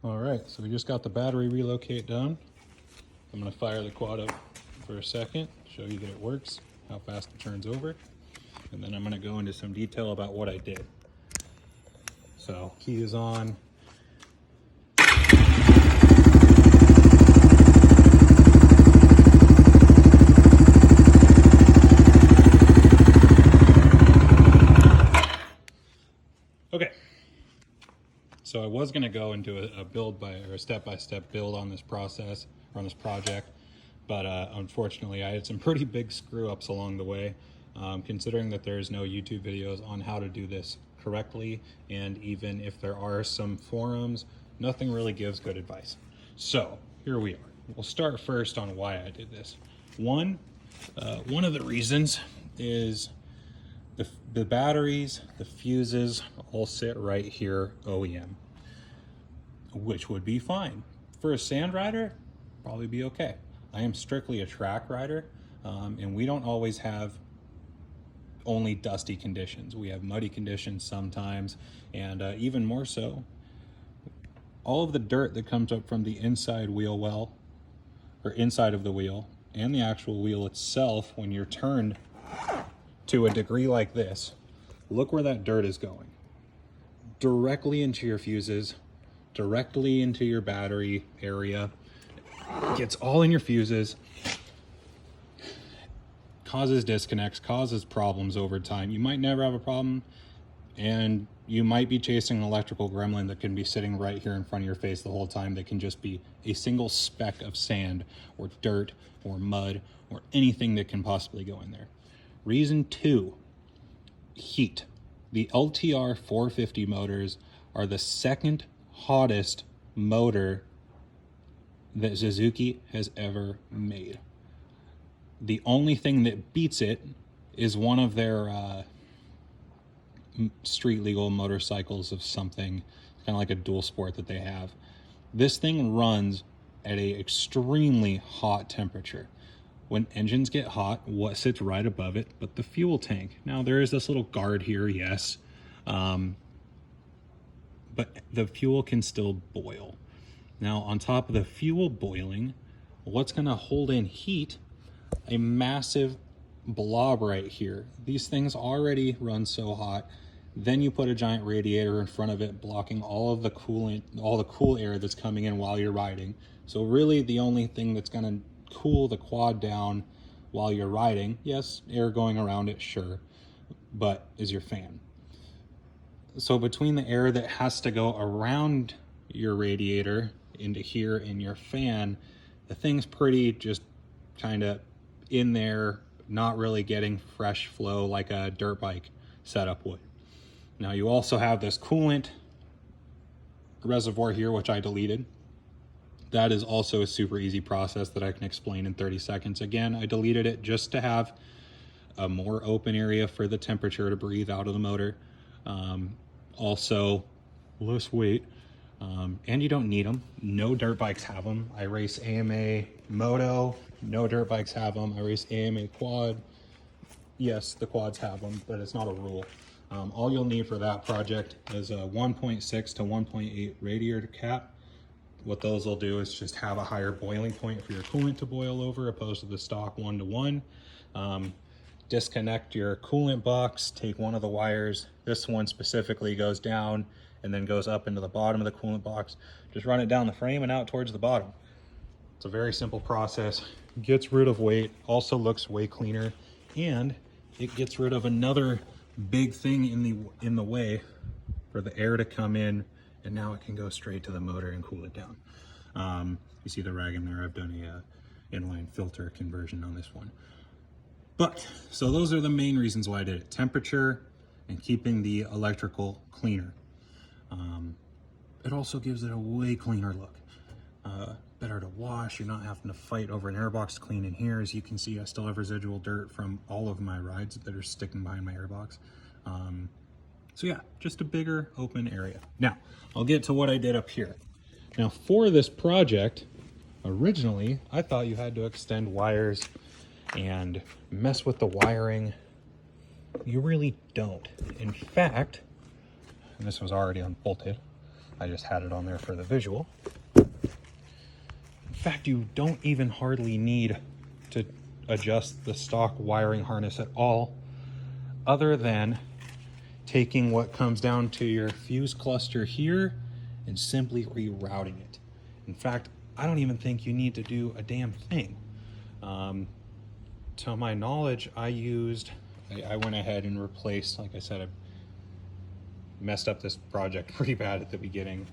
All right, so we just got the battery relocate done. I'm gonna fire the quad up for a second, show you that it works, how fast it turns over, and then I'm gonna go into some detail about what I did. So key is on. Okay, so I was going to go into a build by or a step-by-step build on this process or on this project, but unfortunately I had some pretty big screw-ups along the way, considering that there's no YouTube videos on how to do this correctly, and even if there are some forums, nothing really gives good advice. So here we are. We'll start first on why I did this. One of the reasons is the batteries, the fuses all sit right here OEM, which would be fine. For a sand rider, probably be okay. I am strictly a track rider, and we don't always have only dusty conditions. We have muddy conditions sometimes, and even more so, all of the dirt that comes up from the inside wheel well, or inside of the wheel, and the actual wheel itself, when you're turned to a degree like this, look where that dirt is going. Directly into your fuses, directly into your battery area. It gets all in your fuses, causes disconnects, causes problems over time. You might never have a problem, and you might be chasing an electrical gremlin that can be sitting right here in front of your face the whole time that can just be a single speck of sand or dirt or mud or anything that can possibly go in there. Reason 2, heat. The LTR 450 motors are the second hottest motor that Suzuki has ever made. The only thing that beats it is one of their street legal motorcycles of something, kind of like a dual sport that they have. This thing runs at a extremely hot temperature. When engines get hot, what sits right above it but the fuel tank? Now there is this little guard here, yes, but the fuel can still boil. Now on top of the fuel boiling, what's gonna hold in heat? A massive blob right here. These things already run so hot. Then you put a giant radiator in front of it, blocking all of the coolant, all the cool air that's coming in while you're riding. So really the only thing that's gonna cool the quad down while you're riding, yes, air going around it, sure, but is your fan. So between the air that has to go around your radiator into here in your fan, the thing's pretty just kind of in there, not really getting fresh flow like a dirt bike setup would. Now you also have this coolant reservoir here, which I deleted. That is also a super easy process that I can explain in 30 seconds. Again, I deleted it just to have a more open area for the temperature to breathe out of the motor. Also, less weight, and you don't need them. No dirt bikes have them. I race AMA Moto, no dirt bikes have them. I race AMA Quad. Yes, the quads have them, but it's not a rule. All you'll need for that project is a 1.6 to 1.8 radiator cap. What those will do is just have a higher boiling point for your coolant to boil over, opposed to the stock 1-to-1. Disconnect your coolant box, take one of the wires. This one specifically goes down and then goes up into the bottom of the coolant box. Just run it down the frame and out towards the bottom. It's a very simple process. Gets rid of weight, also looks way cleaner, and it gets rid of another big thing in the way for the air to come in, and now it can go straight to the motor and cool it down. You see the rag in there, I've done a inline filter conversion on this one. But, so those are the main reasons why I did it. Temperature and keeping the electrical cleaner. It also gives it a way cleaner look. Better to wash, you're not having to fight over an airbox to clean in here. As you can see, I still have residual dirt from all of my rides that are sticking behind my airbox. So yeah, just a bigger open area. Now, I'll get to what I did up here. Now for this project, originally, I thought you had to extend wires and mess with the wiring. You really don't. In fact, and this was already unbolted, I just had it on there for the visual. In fact, you don't even hardly need to adjust the stock wiring harness at all, other than taking what comes down to your fuse cluster here and simply rerouting it. In fact, I don't even think you need to do a damn thing. To my knowledge, I went ahead and replaced, like I said, I messed up this project pretty bad at the beginning.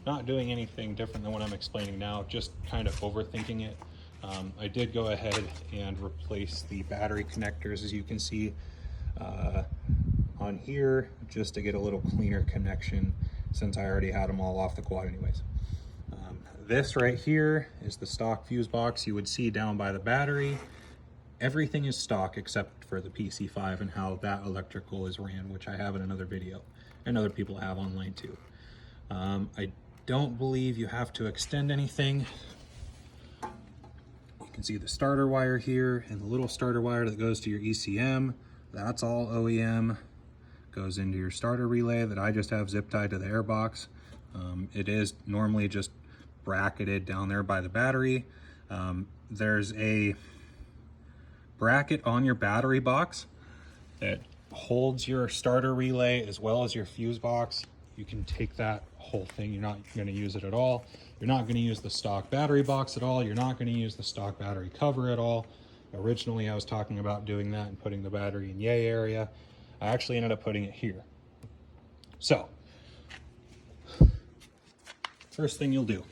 Not doing anything different than what I'm explaining now, just kind of overthinking it. I did go ahead and replace the battery connectors, as you can see on here, just to get a little cleaner connection, since I already had them all off the quad anyways. This right here is the stock fuse box you would see down by the battery. Everything is stock except for the PC5 and how that electrical is ran, which I have in another video, and other people have online too. I don't believe you have to extend anything. You can see the starter wire here and the little starter wire that goes to your ECM. That's all OEM. Goes into your starter relay that I just have zip tied to the airbox. It is normally just bracketed down there by the battery. There's a bracket on your battery box that holds your starter relay as well as your fuse box. You can take that whole thing. You're not going to use it at all. You're not going to use the stock battery box at all. You're not going to use the stock battery cover at all. Originally, I was talking about doing that and putting the battery in yay area. I actually ended up putting it here. So, first thing you'll do,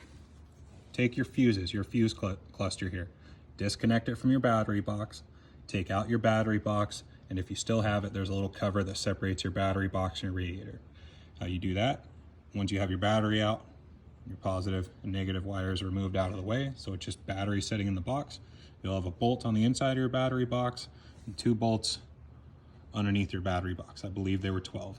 take your fuses, your fuse cluster here, disconnect it from your battery box, take out your battery box, and if you still have it, there's a little cover that separates your battery box and your radiator. How you do that, once you have your battery out, your positive and negative wires are moved out of the way, so it's just battery sitting in the box. You'll have a bolt on the inside of your battery box and 2 bolts underneath your battery box. I believe they were 12.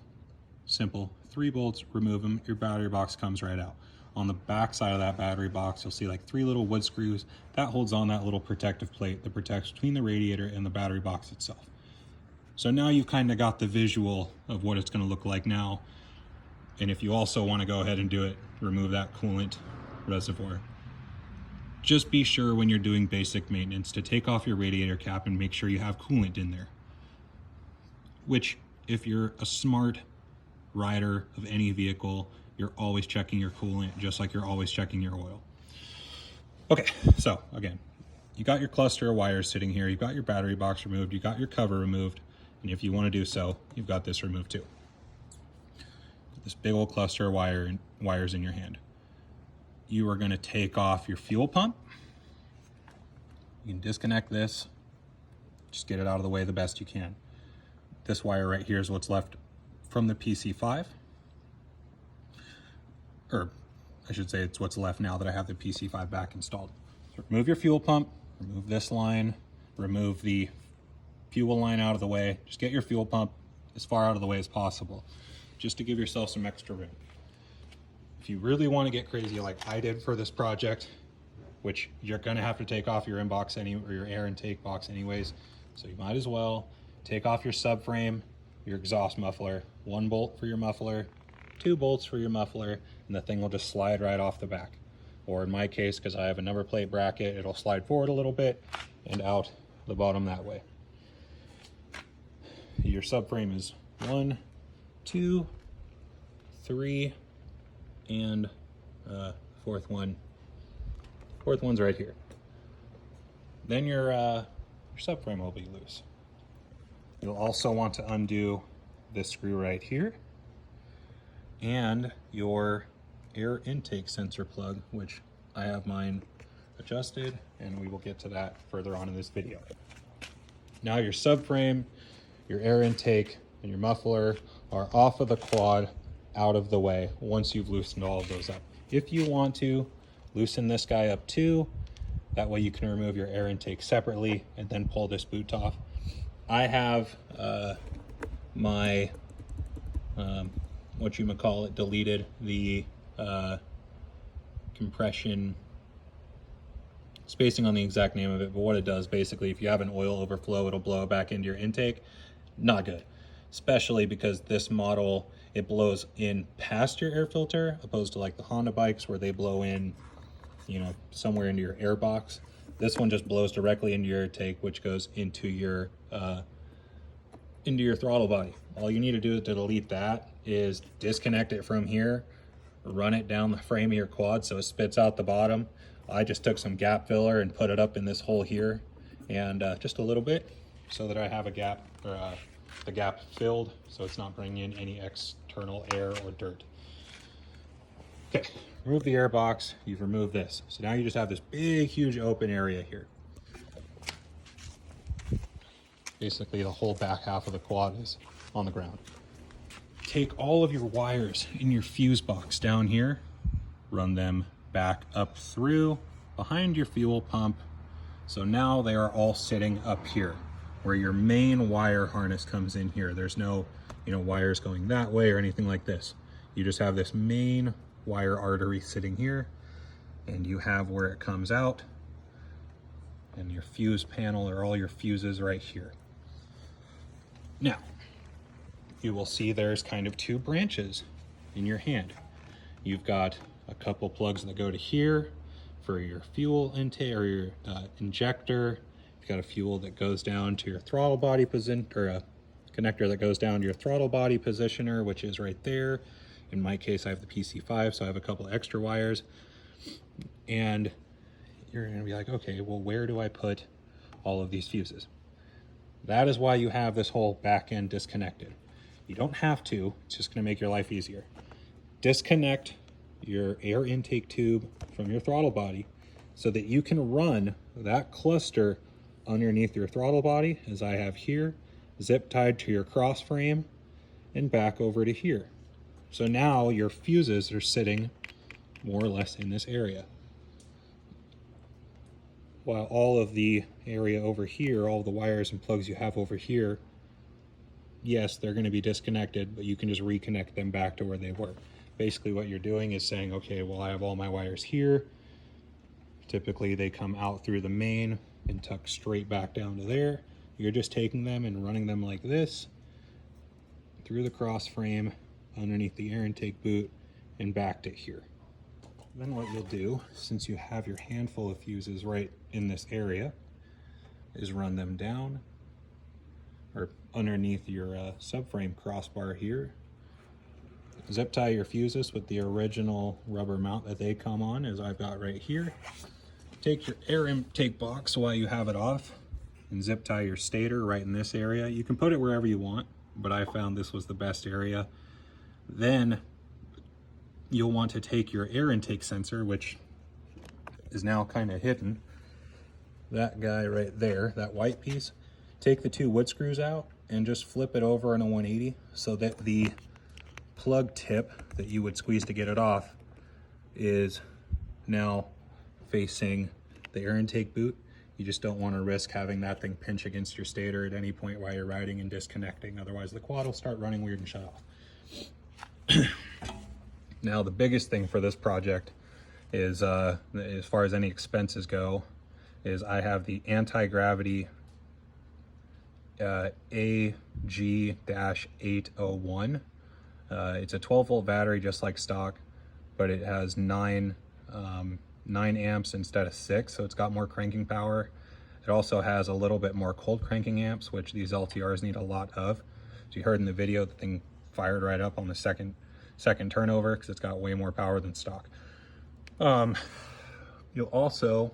Simple, 3 bolts, remove them, your battery box comes right out. On the back side of that battery box, you'll see like 3 little wood screws. That holds on that little protective plate that protects between the radiator and the battery box itself. So now you've kind of got the visual of what it's going to look like now. And if you also want to go ahead and do it, remove that coolant reservoir. Just be sure when you're doing basic maintenance to take off your radiator cap and make sure you have coolant in there. Which, if you're a smart rider of any vehicle, you're always checking your coolant, just like you're always checking your oil. Okay, so again, you got your cluster of wires sitting here, you've got your battery box removed, you got your cover removed, and if you want to do so, you've got this removed too. This big old cluster of wires in your hand. You are going to take off your fuel pump. You can disconnect this, just get it out of the way the best you can. This wire right here is what's left from the PC5. Or I should say it's what's left now that I have the PC5 back installed. So remove your fuel pump, remove this line, remove the fuel line out of the way. Just get your fuel pump as far out of the way as possible, just to give yourself some extra room. If you really want to get crazy like I did for this project, which you're going to have to take off your inbox or your air intake box anyways, so you might as well take off your subframe, your exhaust muffler, 1 bolt for your muffler, 2 bolts for your muffler, and the thing will just slide right off the back. Or in my case, because I have a number plate bracket, it'll slide forward a little bit and out the bottom that way. Your subframe is 1, 2, 3, and fourth one's right here. Then your subframe will be loose. You'll also want to undo this screw right here and your air intake sensor plug, which I have mine adjusted, and we will get to that further on in this video. Now your subframe, your air intake, and your muffler are off of the quad, out of the way, once you've loosened all of those up. If you want to, loosen this guy up too. That way you can remove your air intake separately and then pull this boot off. I have my, deleted the compression, spacing on the exact name of it, but what it does basically, if you have an oil overflow, it'll blow it back into your intake. Not good, especially because this model it blows in past your air filter, opposed to like the Honda bikes where they blow in, you know, somewhere into your air box. This one just blows directly into your intake, which goes into your throttle body. All you need to do to delete that is disconnect it from here, run it down the frame of your quad so it spits out the bottom. I just took some gap filler and put it up in this hole here, and just a little bit, so that I have a gap, or the gap filled, so it's not bringing in any external air or dirt. Okay, remove the air box, you've removed this. So now you just have this big, huge open area here. Basically the whole back half of the quad is on the ground. Take all of your wires in your fuse box down here, run them back up through behind your fuel pump. So now they are all sitting up here where your main wire harness comes in here. There's no, you know, wires going that way or anything like this. You just have this main wire artery sitting here, and you have where it comes out, and your fuse panel or all your fuses right here. Now, you will see there's kind of two branches in your hand. You've got a couple plugs that go to here for your fuel intake or your injector. You've got a fuel that goes down to your throttle body position, or a connector that goes down to your throttle body positioner, which is right there. In my case, I have the PC5, so I have a couple extra wires. And you're gonna be like, okay, well, where do I put all of these fuses? That is why you have this whole back end disconnected. You don't have to, it's just gonna make your life easier. Disconnect your air intake tube from your throttle body so that you can run that cluster underneath your throttle body, as I have here, zip tied to your cross frame and back over to here. So now your fuses are sitting more or less in this area, while all of the area over here, all the wires and plugs you have over here, yes, they're going to be disconnected, but you can just reconnect them back to where they were. Basically what you're doing is saying, okay, well, I have all my wires here. Typically they come out through the main and tuck straight back down to there. You're just taking them and running them like this through the cross frame, underneath the air intake boot, and back to here. Then what you'll do, since you have your handful of fuses right in this area, is run them down or underneath your subframe crossbar here. Zip tie your fuses with the original rubber mount that they come on, as I've got right here. Take your air intake box while you have it off and zip tie your stator right in this area. You can put it wherever you want, but I found this was the best area. Then you'll want to take your air intake sensor, which is now kind of hidden, that guy right there, that white piece, take the two wood screws out and just flip it over on a 180 so that the plug tip that you would squeeze to get it off is now facing the air intake boot. You just don't want to risk having that thing pinch against your stator at any point while you're riding and disconnecting. Otherwise the quad will start running weird and shut off. Now the biggest thing for this project is, as far as any expenses go, is I have the anti-gravity AG-801. It's a 12-volt battery just like stock, but it has 9 amps instead of 6, so it's got more cranking power. It also has a little bit more cold cranking amps, which these LTRs need a lot of. So you heard in the video, the thing fired right up on the second turnover because it's got way more power than stock. You'll also,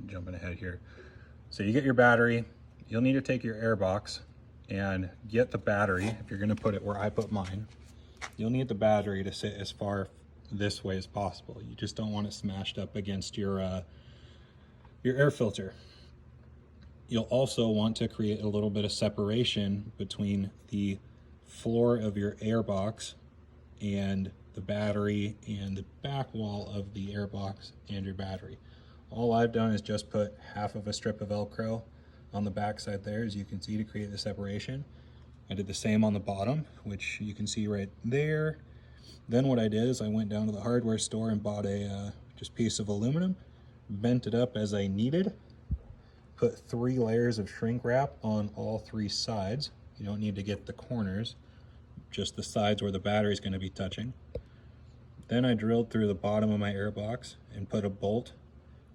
jumping ahead here, so you get your battery. You'll need to take your airbox and get the battery. If you're going to put it where I put mine, you'll need the battery to sit as far this way as possible. You just don't want it smashed up against your air filter. You'll also want to create a little bit of separation between the floor of your airbox and the battery and the back wall of the airbox and your battery. All I've done is just put half of a strip of Velcro on the back side there, as you can see, to create the separation. I did the same on the bottom, which you can see right there. Then what I did is I went down to the hardware store and bought a just piece of aluminum, bent it up as I needed, put 3 layers of shrink wrap on all 3 sides. You don't need to get the corners, just the sides where the battery is going to be touching. Then I drilled through the bottom of my airbox and put a bolt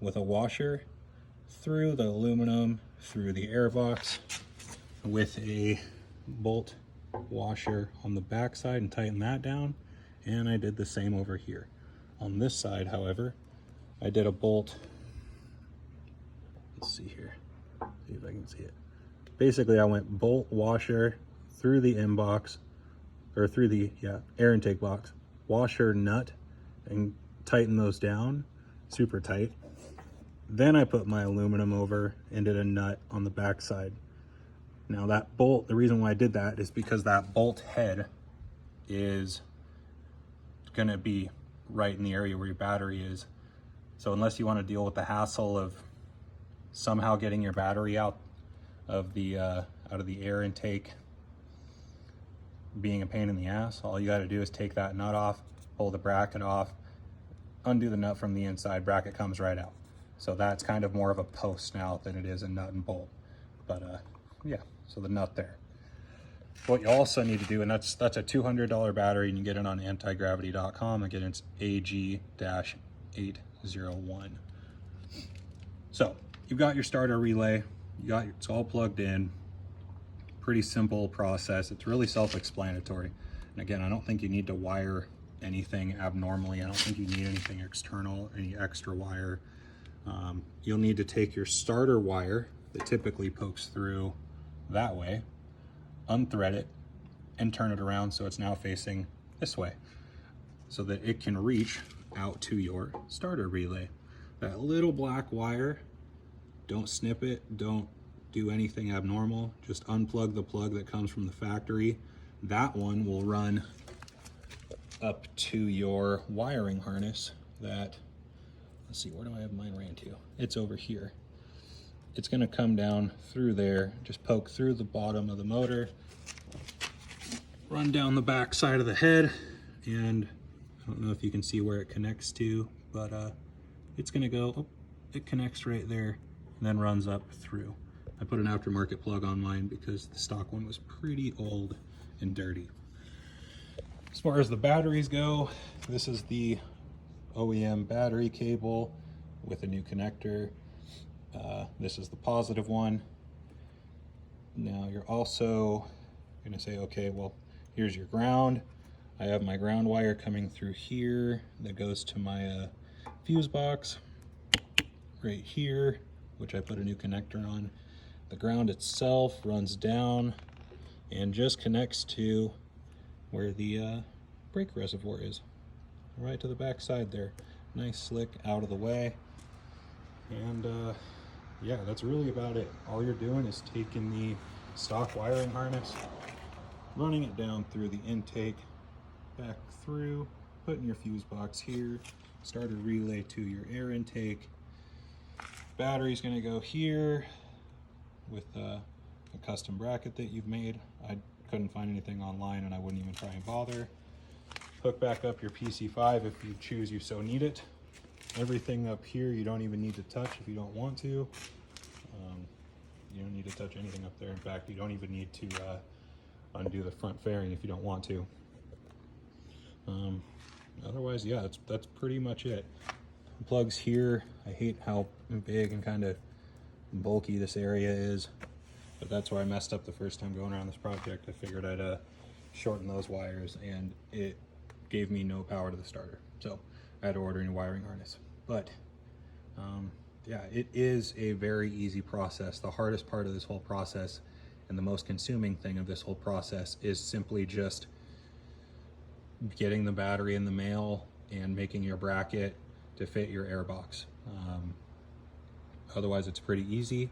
with a washer through the aluminum, through the airbox, with a bolt washer on the back side, and tighten that down. And I did the same over here. On this side, however, I did a bolt. Let's see here, see if I can see it. Basically, I went bolt washer through the inbox, or through the air intake box, washer nut, and tighten those down super tight. Then I put my aluminum over and did a nut on the back side. Now that bolt, the reason why I did that is because that bolt head is gonna be right in the area where your battery is. So unless you want to deal with the hassle of somehow getting your battery out of the air intake being a pain in the ass, all you got to do is take that nut off, pull the bracket off, undo the nut from the inside, bracket comes right out. So that's kind of more of a post now than it is a nut and bolt. But yeah, so the nut there. What you also need to do, and that's a $200 battery, and you get it on antigravity.com. Again, it's AG-801. So you've got your starter relay, it's all plugged in. Pretty simple process. It's really self-explanatory. And again, I don't think you need to wire anything abnormally. I don't think you need anything external, any extra wire. You'll need to take your starter wire that typically pokes through that way, unthread it, and turn it around so it's now facing this way, so that it can reach out to your starter relay. That little black wire, don't snip it, don't do anything abnormal, just unplug the plug that comes from the factory. That one will run up to your wiring harness that, let's see, where do I have mine ran to? It's over here. It's gonna come down through there, just poke through the bottom of the motor, run down the back side of the head, and I don't know if you can see where it connects to, but it's gonna go, oh, it connects right there, and then runs up through. I put an aftermarket plug on mine because the stock one was pretty old and dirty. As far as the batteries go, this is the OEM battery cable with a new connector. This is the positive one. Now you're also gonna say, okay, well, here's your ground. I have my ground wire coming through here that goes to my fuse box right here, which I put a new connector on. The ground itself runs down and just connects to where the brake reservoir is, right to the back side there. Nice, slick, out of the way. And yeah, that's really about it. All you're doing is taking the stock wiring harness, running it down through the intake, back through, putting your fuse box here, starter relay to your air intake. Battery's gonna go here with a custom bracket that you've made. I couldn't find anything online and I wouldn't even try and bother. Hook back up your PC5 if you choose, you so need it. Everything up here you don't even need to touch if you don't want to. You don't need to touch anything up there. In fact, you don't even need to undo the front fairing if you don't want to. Otherwise, yeah, that's pretty much it. Plugs here. I hate how big and kind of bulky this area is, but that's where I messed up the first time going around this project. I figured I'd shorten those wires, and it gave me no power to the starter, so I had to order a new wiring harness. But yeah, it is a very easy process. The hardest part of this whole process and the most consuming thing of this whole process is simply just getting the battery in the mail and making your bracket to fit your airbox. Otherwise, it's pretty easy,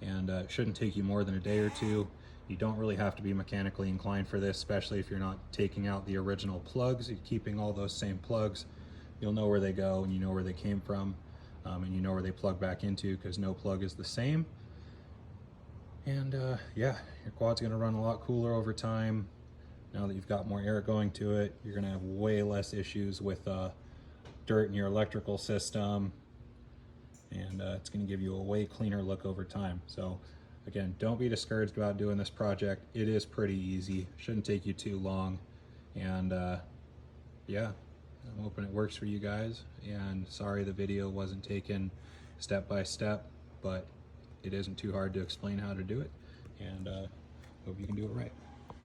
and it shouldn't take you more than a day or two. You don't really have to be mechanically inclined for this, especially if you're not taking out the original plugs. You're keeping all those same plugs. You'll know where they go, and you know where they came from, and you know where they plug back into, because no plug is the same. And yeah, your quad's gonna run a lot cooler over time. Now that you've got more air going to it, you're gonna have way less issues with dirt in your electrical system, and it's gonna give you a way cleaner look over time. So again, don't be discouraged about doing this project. It is pretty easy, shouldn't take you too long, and yeah, I'm hoping it works for you guys. And sorry the video wasn't taken step by step, but it isn't too hard to explain how to do it, and hope you can do it right.